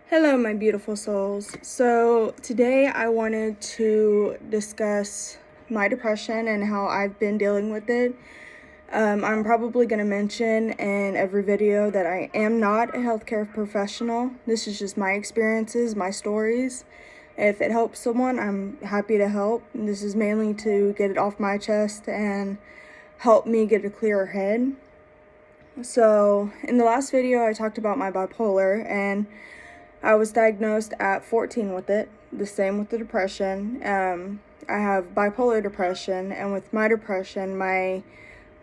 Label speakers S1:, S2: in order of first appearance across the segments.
S1: Hello, my beautiful souls. So, today I wanted to discuss my depression and how I've been dealing with it. I'm probably going to mention in every video that I am not a healthcare professional. This is just my experiences, my stories. If it helps someone, I'm happy to help. This is mainly to get it off my chest and help me get a clearer head. So, in the last video, I talked about my bipolar, and I was diagnosed at 14 with it, the same with the depression. I have bipolar depression, and with my depression, my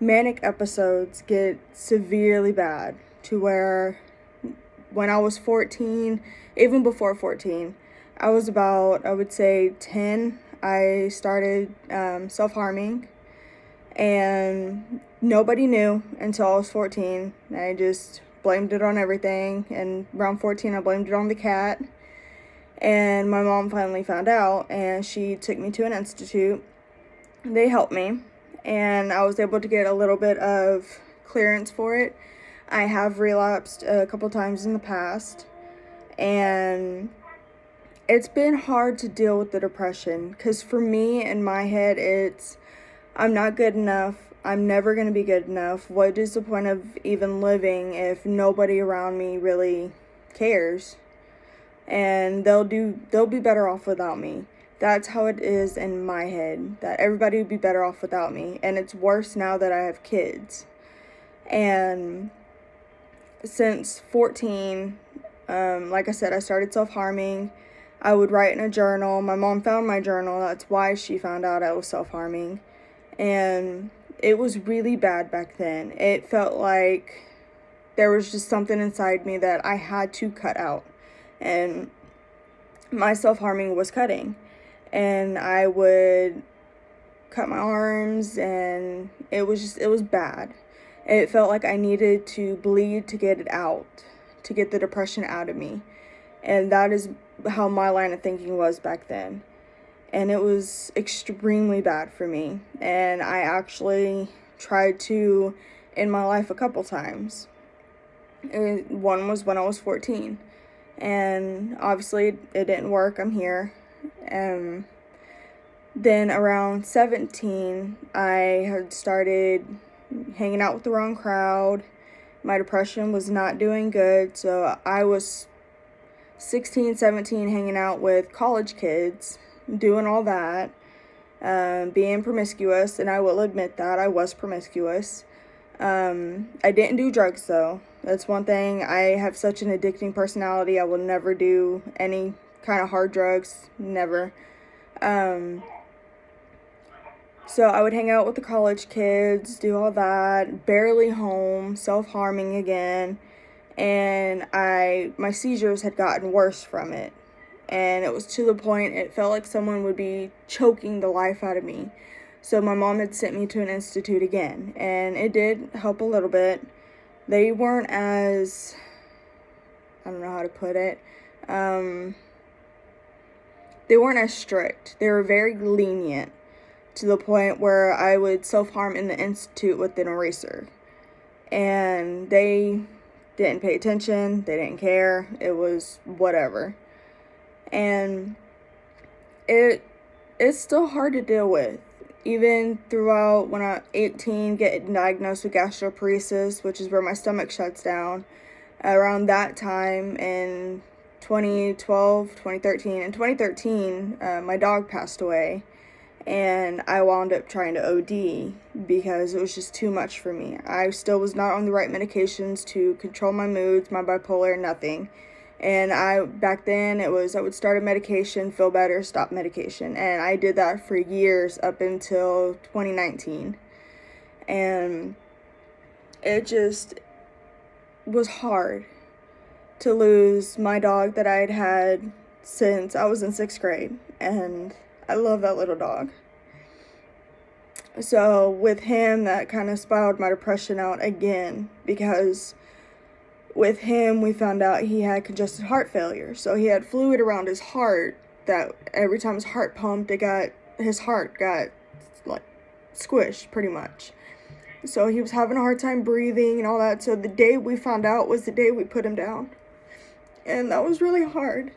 S1: manic episodes get severely bad to where when I was 14, even before 14, I was about, I would say, 10, I started self-harming, and nobody knew until I was 14. I just blamed it on everything, and around 14 I blamed it on the cat, and my mom finally found out, and she took me to an institute. They helped me, and I was able to get a little bit of clearance for it. I have relapsed a couple times in the past, and it's been hard to deal with the depression, because for me, in my head, it's I'm not good enough. I'm never going to be good enough. What is the point of even living if nobody around me really cares? And they'll be better off without me. That's how it is in my head, that everybody would be better off without me. And it's worse now that I have kids. And since 14, like I said, I started self-harming. I would write in a journal. My mom found my journal. That's why she found out I was self-harming. And it was really bad back then. It felt like there was just something inside me that I had to cut out. And my self-harming was cutting. And I would cut my arms, and it was bad. It felt like I needed to bleed to get it out, to get the depression out of me. And that is how my line of thinking was back then. And it was extremely bad for me. And I actually tried to end my life a couple times. One was when I was 14. And obviously it didn't work. I'm here. Then around 17, I had started hanging out with the wrong crowd. My depression was not doing good. So I was 16, 17, hanging out with college kids, doing all that, being promiscuous, and I will admit that I was promiscuous. I didn't do drugs, though. That's one thing. I have such an addicting personality. I will never do any kind of hard drugs, never. So I would hang out with the college kids, do all that, barely home, self-harming again, and my seizures had gotten worse from it. And it was to the point it felt like someone would be choking the life out of me. So my mom had sent me to an institute again, and it did help a little bit. They weren't as, I don't know how to put it, they weren't as strict. They were very lenient, to the point where I would self-harm in the institute with an eraser. And they didn't pay attention, they didn't care, it was whatever. And it's still hard to deal with. Even throughout when I'm 18, getting diagnosed with gastroparesis, which is where my stomach shuts down. Around that time in 2012, 2013. In 2013, my dog passed away, and I wound up trying to OD because it was just too much for me. I still was not on the right medications to control my moods, my bipolar, nothing. And back then I would start a medication, feel better, stop medication. And I did that for years up until 2019. And it just was hard to lose my dog that I'd had since I was in 6th grade. And I love that little dog. So with him, that kind of spiraled my depression out again, because with him, we found out he had congested heart failure. So he had fluid around his heart that every time his heart pumped, his heart got like squished pretty much. So he was having a hard time breathing and all that. So the day we found out was the day we put him down. And that was really hard.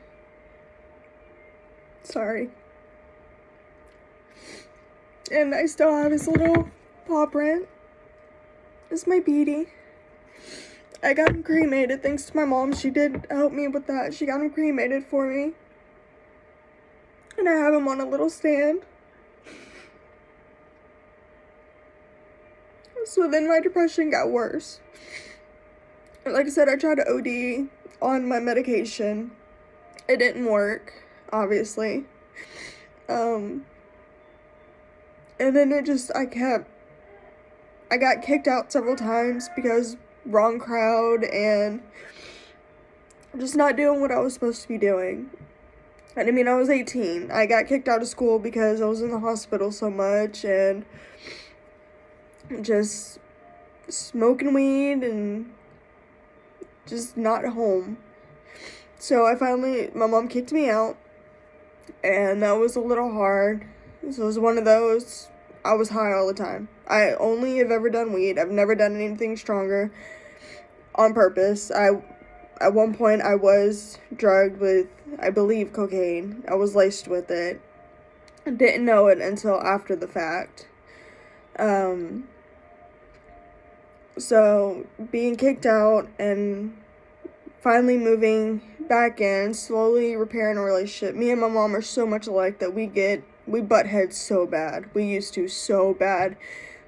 S1: Sorry. And I still have his little paw print. It's my Beady. I got him cremated thanks to my mom. She did help me with that. She got him cremated for me. And I have him on a little stand. So then my depression got worse. And like I said, I tried to OD on my medication. It didn't work, obviously. And then I got kicked out several times because wrong crowd and just not doing what I was supposed to be doing. And I mean, I was 18. I got kicked out of school because I was in the hospital so much and just smoking weed and just not home. So my mom kicked me out, and that was a little hard. So it was one of those, I was high all the time. I only have ever done weed. I've never done anything stronger on purpose. At one point, I was drugged with, I believe, cocaine. I was laced with it. I didn't know it until after the fact. So being kicked out and finally moving back in, slowly repairing a relationship. Me and my mom are so much alike that we butt heads so bad. We used to so bad,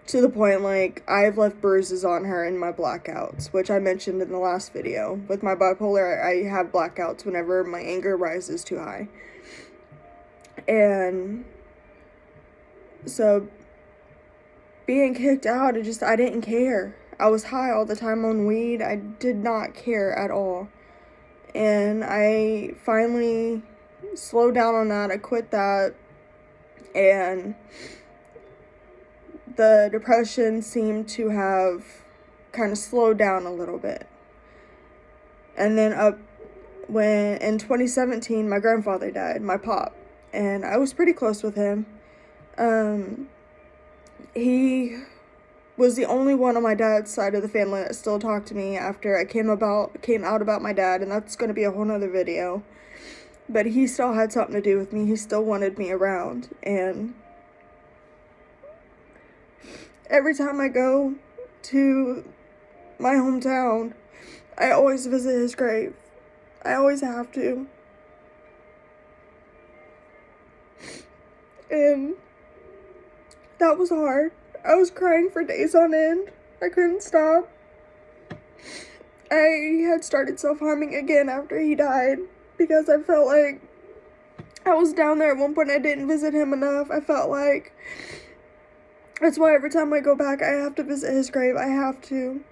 S1: to the point like I've left bruises on her in my blackouts, which I mentioned in the last video. With my bipolar, I have blackouts whenever my anger rises too high. And so being kicked out, I didn't care. I was high all the time on weed. I did not care at all. And I finally slowed down on that. I quit that. And the depression seemed to have kind of slowed down a little bit. And then when in 2017, my grandfather died, my pop. And I was pretty close with him. He was the only one on my dad's side of the family that still talked to me after I came out about my dad, and that's going to be a whole nother video. But he still had something to do with me. He still wanted me around, and every time I go to my hometown, I always visit his grave. I always have to. And that was hard. I was crying for days on end. I couldn't stop. I had started self-harming again after he died because I felt like I was down there at one point. I didn't visit him enough. I felt like that's why every time I go back, I have to visit his grave. I have to,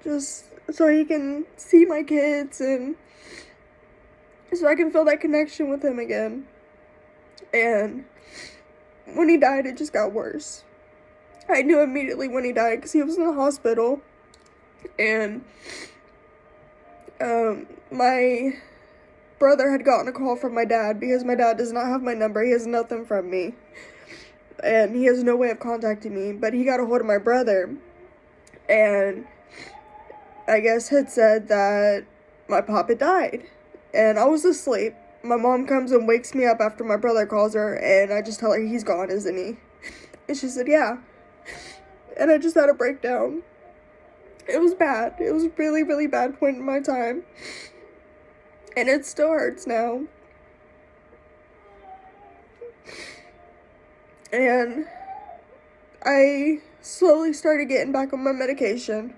S1: just so he can see my kids and so I can feel that connection with him again. And when he died, it just got worse. I knew immediately when he died because he was in the hospital, and my brother had gotten a call from my dad because my dad does not have my number. He has nothing from me, and he has no way of contacting me, but he got a hold of my brother, and I guess had said that my pop had died, and I was asleep. My mom comes and wakes me up after my brother calls her, and I just tell her he's gone, isn't he? And she said, yeah. And I just had a breakdown. It was bad. It was a really, really bad point in my time. And it still hurts now. And I slowly started getting back on my medication.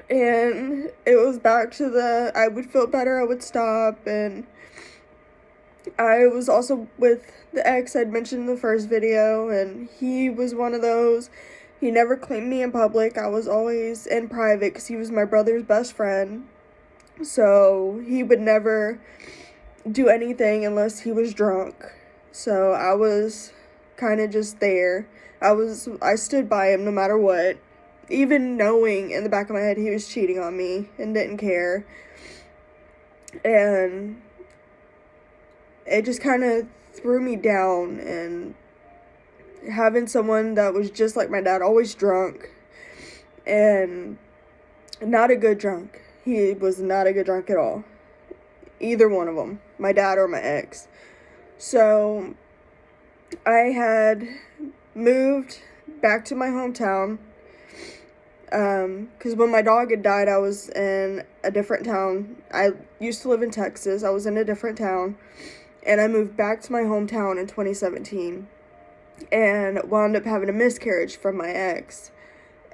S1: And it was back to I would feel better, I would stop, and I was also with the ex I'd mentioned in the first video, and he was one of those. He never claimed me in public. I was always in private because he was my brother's best friend. So he would never do anything unless he was drunk. So I was kind of just there. I stood by him no matter what. Even knowing in the back of my head he was cheating on me and didn't care. And it just kind of threw me down, and having someone that was just like my dad, always drunk, and not a good drunk. He was not a good drunk at all. either one of them, my dad or my ex. So I had moved back to my hometown, because when my dog had died, I was in a different town. I used to live in Texas. I was in a different town, and I moved back to my hometown in 2017, and wound up having a miscarriage from my ex.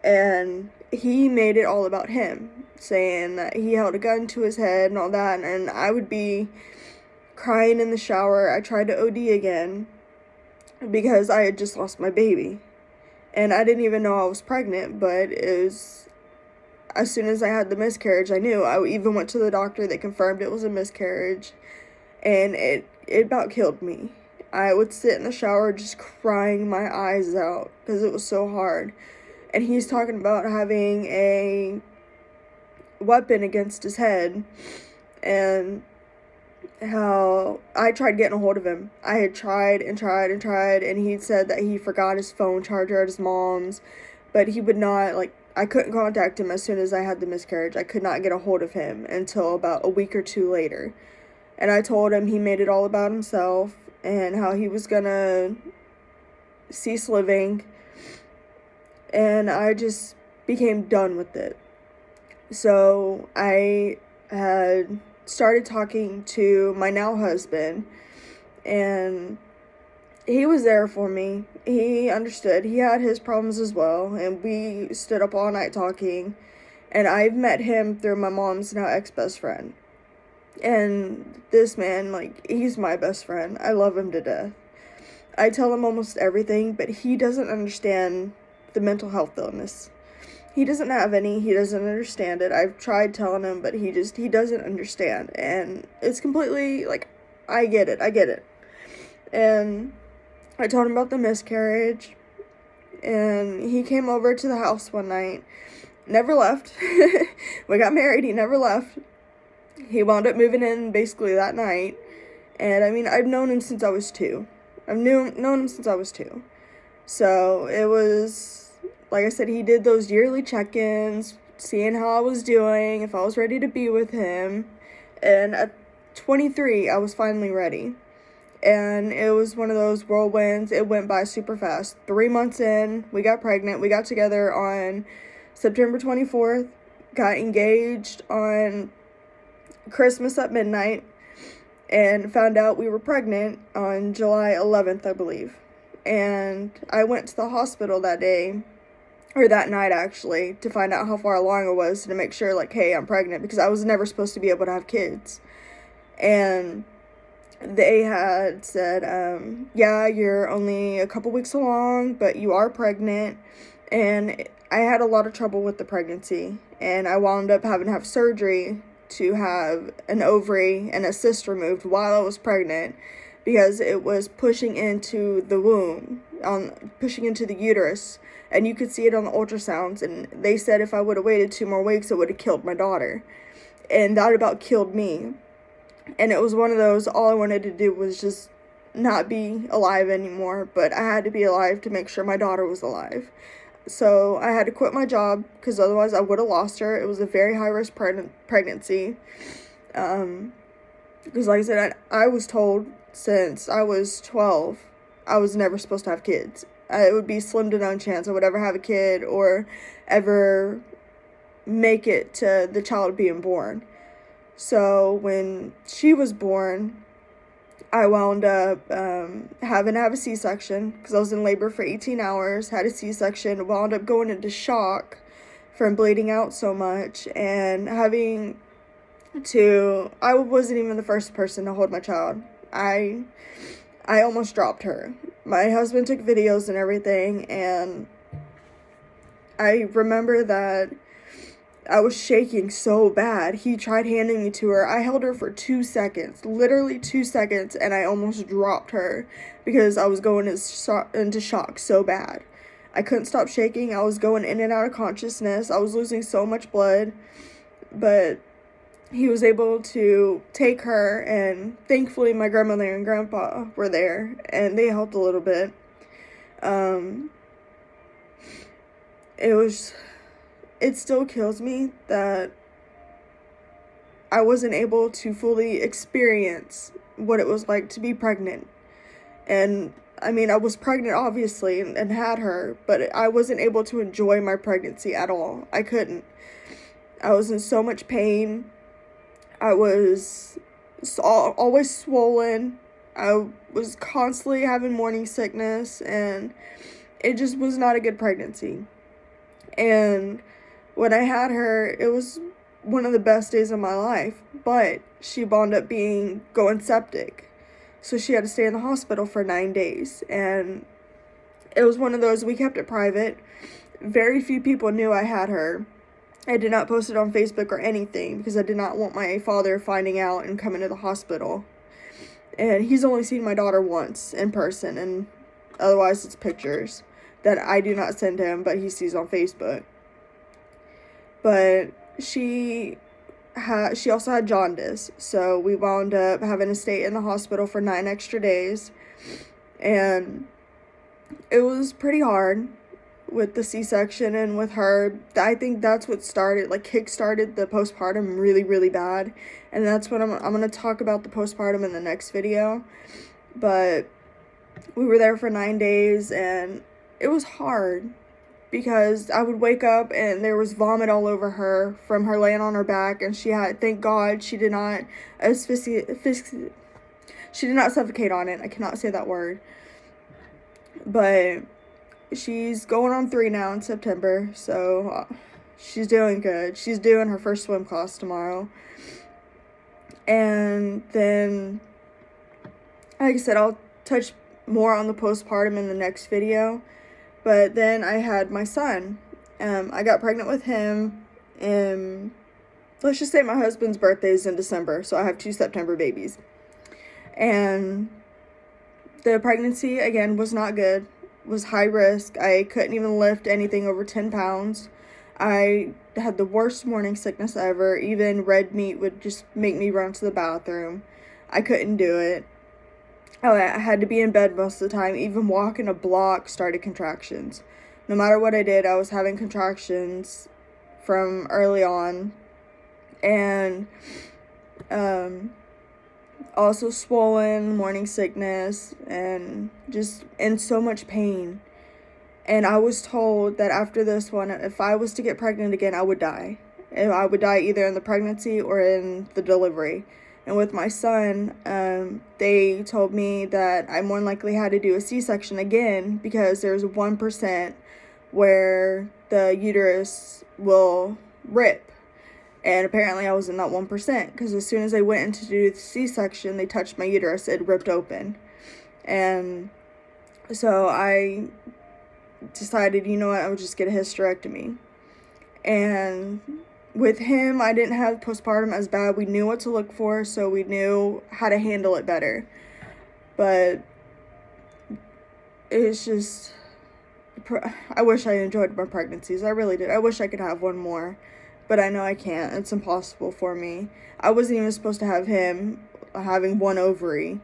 S1: And he made it all about him, saying that he held a gun to his head and all that, and I would be crying in the shower. I tried to OD again because I had just lost my baby. And I didn't even know I was pregnant, but it was, as soon as I had the miscarriage, I knew. I even went to the doctor. They confirmed it was a miscarriage, and it about killed me. I would sit in the shower just crying my eyes out because it was so hard. And he's talking about having a weapon against his head, and how I tried getting a hold of him. I had tried and tried and tried, and he said that he forgot his phone charger at his mom's, but he would not, like, I couldn't contact him as soon as I had the miscarriage. I could not get a hold of him until about a week or two later. And I told him he made it all about himself and how he was gonna cease living, and I just became done with it. So I had started talking to my now husband, and he was there for me. He understood. He had his problems as well, and we stood up all night talking. And I've met him through my mom's now ex-best friend. And this man, like, he's my best friend. I love him to death. I tell him almost everything, but he doesn't understand the mental health illness. He doesn't have any. He doesn't understand it. I've tried telling him, but he doesn't understand. And it's completely, like, I get it. And I told him about the miscarriage, and he came over to the house one night. Never left. We got married. He never left. He wound up moving in basically that night. And I mean, I've known him since I was 2. I've known him since I was 2. So it was, like I said, he did those yearly check-ins, seeing how I was doing, if I was ready to be with him. And at 23, I was finally ready. And it was one of those whirlwinds. It went by super fast. 3 months in, we got pregnant. We got together on September 24th, got engaged on Christmas at midnight, and found out we were pregnant on July 11th, I believe. And I went to the hospital that day, or that night actually, to find out how far along I was, to make sure, like, hey, I'm pregnant, because I was never supposed to be able to have kids. And they had said, yeah, you're only a couple weeks along, but you are pregnant. And I had a lot of trouble with the pregnancy, and I wound up having to have surgery to have an ovary and a cyst removed while I was pregnant, because it was pushing into the womb, pushing into the uterus, and you could see it on the ultrasounds. And they said if I would have waited 2 more weeks, it would have killed my daughter, and that about killed me. And it was one of those, all I wanted to do was just not be alive anymore, but I had to be alive to make sure my daughter was alive. So I had to quit my job, because otherwise I would have lost her. It was a very high-risk pregnancy. Because like I said, I was told since I was 12, I was never supposed to have kids. It would be slim to none chance I would ever have a kid or ever make it to the child being born. So when she was born, I wound up having to have a C-section, because I was in labor for 18 hours, had a C-section, wound up going into shock from bleeding out so much, and having to, I wasn't even the first person to hold my child. I almost dropped her. My husband took videos and everything, and I remember that I was shaking so bad. He tried handing me to her. I held her for 2 seconds, literally 2 seconds, and I almost dropped her because I was going into shock so bad. I couldn't stop shaking. I was going in and out of consciousness. I was losing so much blood, but he was able to take her, and thankfully my grandmother and grandpa were there, and they helped a little bit. It still kills me that I wasn't able to fully experience what it was like to be pregnant. And I mean, I was pregnant, obviously, and had her, but I wasn't able to enjoy my pregnancy at all. I couldn't. I was in so much pain. I was always swollen. I was constantly having morning sickness, and it just was not a good pregnancy. And when I had her, it was one of the best days of my life, but she wound up going septic. So she had to stay in the hospital for 9 days, and it was one of those, we kept it private. Very few people knew I had her. I did not post it on Facebook or anything because I did not want my father finding out and coming to the hospital. And he's only seen my daughter once in person, and otherwise it's pictures that I do not send him, but he sees on Facebook. But she also had jaundice, so we wound up having to stay in the hospital for 9 extra days, and it was pretty hard with the C-section and with her. I think that's what kick-started the postpartum really, really bad, and that's what I'm going to talk about the postpartum in the next video. But we were there for 9 days, and it was hard, because I would wake up and there was vomit all over her from her laying on her back, and thank God she did not she did not suffocate on it. I cannot say that word. But she's going on 3 now in September, so she's doing good. She's doing her first swim class tomorrow. And then, like I said, I'll touch more on the postpartum in the next video. But then I had my son. I got pregnant with him, and let's just say my husband's birthday is in December, so I have 2 September babies. And the pregnancy, again, was not good. It was high risk. I couldn't even lift anything over 10 pounds. I had the worst morning sickness ever. Even red meat would just make me run to the bathroom. I couldn't do it. I had to be in bed most of the time. Even walking a block started contractions. No matter what I did, I was having contractions from early on. And also swollen, morning sickness, and just in so much pain. And I was told that after this one, if I was to get pregnant again, I would die. And I would die either in the pregnancy or in the delivery. And with my son, they told me that I more than likely had to do a C-section again, because there's 1% where the uterus will rip. And apparently I was in that 1%, because as soon as I went in to do the C-section, they touched my uterus, it ripped open. And so I decided, you know what, I would just get a hysterectomy. And with him, I didn't have postpartum as bad. We knew what to look for, so we knew how to handle it better. But it's just, I wish I enjoyed my pregnancies. I really did. I wish I could have one more, but I know I can't. It's impossible for me. I wasn't even supposed to have him having 1 ovary,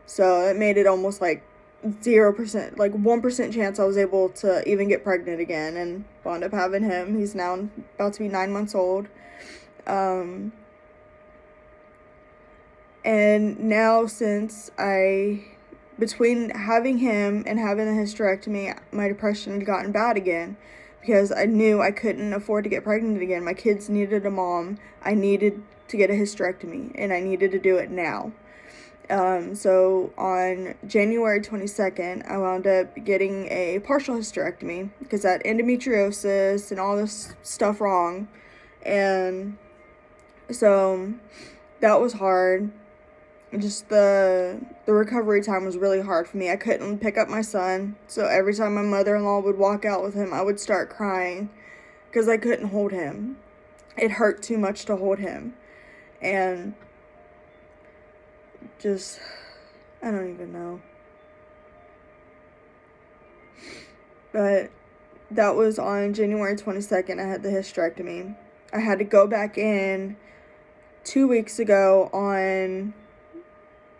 S1: so it made it almost like 0%, like 1% chance I was able to even get pregnant again, and wound up having him. He's now about to be 9 months old. And now, since between having him and having the hysterectomy, my depression had gotten bad again, because I knew I couldn't afford to get pregnant again. My kids needed a mom. I needed to get a hysterectomy, and I needed to do it now. So on January 22nd, I wound up getting a partial hysterectomy, because I had endometriosis and all this stuff wrong. And so that was hard. Just the recovery time was really hard for me. I couldn't pick up my son, so every time my mother-in-law would walk out with him, I would start crying, because I couldn't hold him. It hurt too much to hold him. And just, I don't even know. But that was on January 22nd, I had the hysterectomy. I had to go back in 2 weeks ago on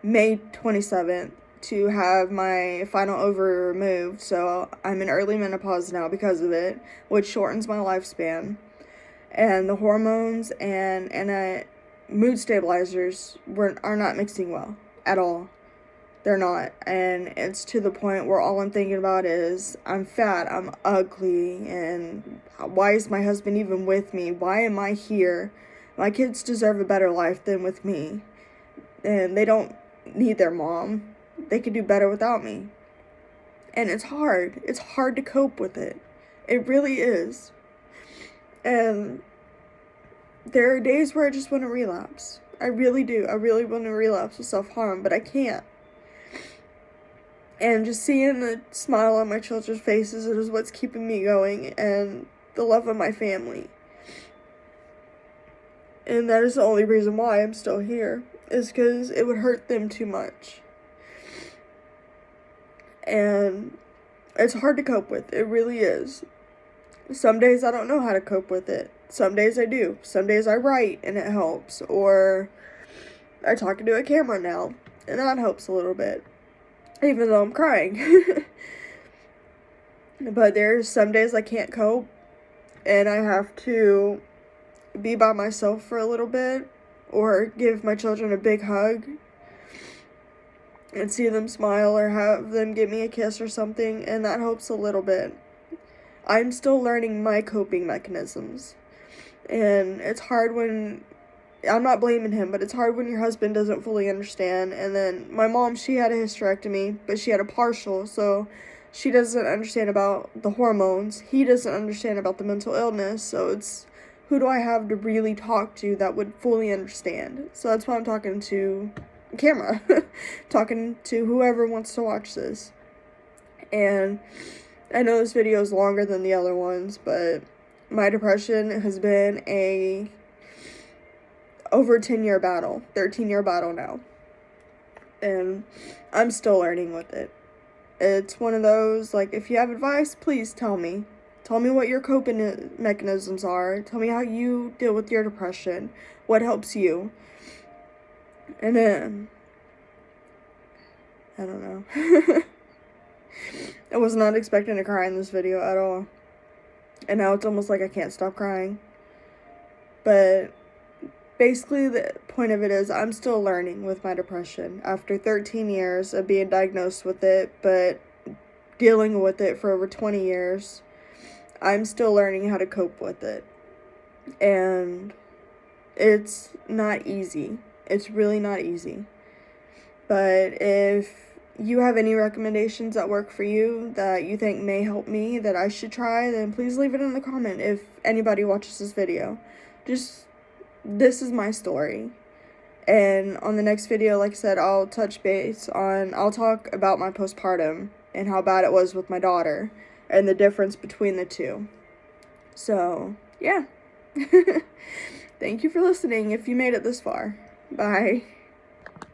S1: May 27th to have my final ovary removed, so I'm in early menopause now because of it, which shortens my lifespan. And the hormones and mood stabilizers are not mixing well at all. They're not. And it's to the point where all I'm thinking about is I'm fat, I'm ugly, and why is my husband even with me? Why am I here? My kids deserve a better life than with me. And they don't need their mom. They could do better without me. And it's hard. It's hard to cope with it. It really is. And there are days where I just want to relapse. I really do. I really want to relapse with self-harm, but I can't. And just seeing the smile on my children's faces is what's keeping me going, and the love of my family. And that is the only reason why I'm still here, is because it would hurt them too much. And it's hard to cope with. It really is. Some days I don't know how to cope with it. Some days I do. Some days I write and it helps. Or I talk into a camera now, and that helps a little bit. Even though I'm crying. But there's some days I can't cope, and I have to be by myself for a little bit, or give my children a big hug and see them smile, or have them give me a kiss or something, and that helps a little bit. I'm still learning my coping mechanisms, and it's hard when, I'm not blaming him, but it's hard when your husband doesn't fully understand. And then my mom, she had a hysterectomy, but she had a partial, so she doesn't understand about the hormones. He doesn't understand about the mental illness, so it's, who do I have to really talk to that would fully understand? So that's why I'm talking to camera, talking to whoever wants to watch this. And I know this video is longer than the other ones, but my depression has been a over 10-year battle, 13-year battle now, and I'm still learning with it. It's one of those, like, if you have advice, please tell me what your coping mechanisms are. Tell me how you deal with your depression, what helps you. And then I don't know. I was not expecting to cry in this video at all, and now it's almost like I can't stop crying. But basically, the point of it is I'm still learning with my depression. After 13 years of being diagnosed with it, but dealing with it for over 20 years, I'm still learning how to cope with it. And it's not easy. It's really not easy. But if you have any recommendations that work for you, that you think may help me, that I should try, then please leave it in the comment if anybody watches this video. This is my story. And on the next video, like I said, I'll talk about my postpartum and how bad it was with my daughter and the difference between the two. So, yeah. Thank you for listening if you made it this far. Bye.